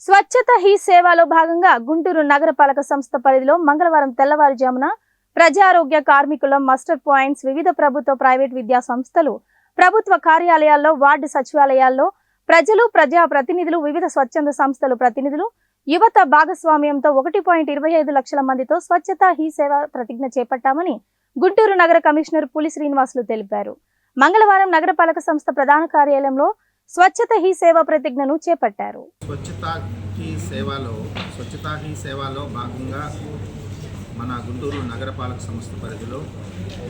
స్వచ్ఛత హీ సేవలో భాగంగా గుంటూరు నగరపాలక సంస్థ పరిధిలో మంగళవారం తెల్లవారుజామున ప్రజారోగ్య కార్మికుల మస్టర్ పాయింట్స్ వివిధ ప్రభుత్వ ప్రైవేట్ విద్యా సంస్థలు ప్రభుత్వ కార్యాలయాల్లో వార్డు సచివాలయాల్లో ప్రజలు ప్రజా ప్రతినిధులు వివిధ స్వచ్ఛంద సంస్థల ప్రతినిధులు యువత భాగస్వామ్యంతో 1.25 లక్షల మందితో స్వచ్ఛత హీ సేవ ప్రతిజ్ఞ చేపట్టామని గుంటూరు నగర కమిషనర్ పులి శ్రీనివాసులు తెలిపారు. మంగళవారం నగరపాలక సంస్థ ప్రధాన కార్యాలయంలో స్వచ్ఛత హీ సేవ ప్రతిజ్ఞను చేపట్టారు. స్వచ్ఛత హీ సేవలో భాగంగా మన గుంటూరు నగరపాలక సంస్థ పరిధిలో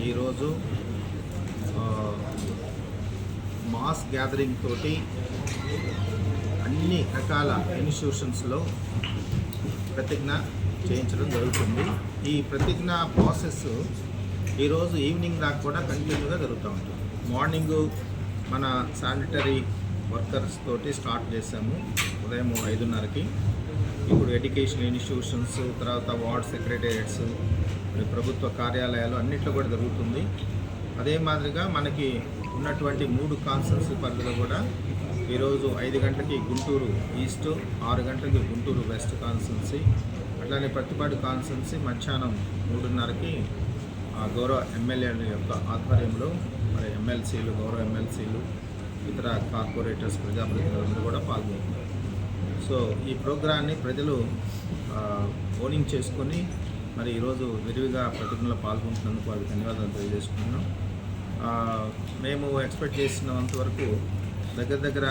ఈరోజు మాస్ గ్యాదరింగ్ తోటి అన్ని రకాల ఇన్స్టిట్యూషన్స్లో ప్రతిజ్ఞ చేయించడం జరుగుతుంది. ఈ ప్రతిజ్ఞ ప్రాసెస్ ఈరోజు ఈవినింగ్ దాకా కూడా కంటిన్యూగా జరుగుతూ ఉంటుంది. మార్నింగు మన శానిటరీ వర్కర్స్ తోటి స్టార్ట్ చేసాము ఉదయం 5:30కి. ఇప్పుడు ఎడ్యుకేషన్ ఇన్స్టిట్యూషన్స్, తర్వాత వార్డ్ సెక్రటేరియట్స్, ప్రభుత్వ కార్యాలయాలు అన్నింటిలో కూడా జరుగుతుంది. అదే మాదిరిగా మనకి ఉన్నటువంటి 3 కాన్స్టిట్యున్సీ పరిధిలో కూడా ఈరోజు 5 గంటలకి గుంటూరు ఈస్ట్, 6 గంటలకి గుంటూరు వెస్ట్ కాన్స్టిట్యున్సీ, అట్లానే ప్రతిపాడు కాన్స్టిట్యున్సీ మధ్యాహ్నం 3:30కి గౌరవ ఎమ్మెల్యేల యొక్క ఆధ్వర్యంలో మరి ఎమ్మెల్సీలు, గౌరవ ఎమ్మెల్సీలు, ఇతర కార్పొరేటర్స్, ప్రజాప్రతినిధులు కూడా పాల్గొంటున్నారు. సో ఈ ప్రోగ్రాన్ని ప్రజలు ఓనింగ్ చేసుకొని మరి ఈరోజు విరివిగా ప్రతిజ్ఞలో పాల్గొంటున్నందుకు వారికి ధన్యవాదాలు తెలియజేసుకుంటున్నాం. మేము ఎక్స్పెక్ట్ చేసినంత వరకు దగ్గర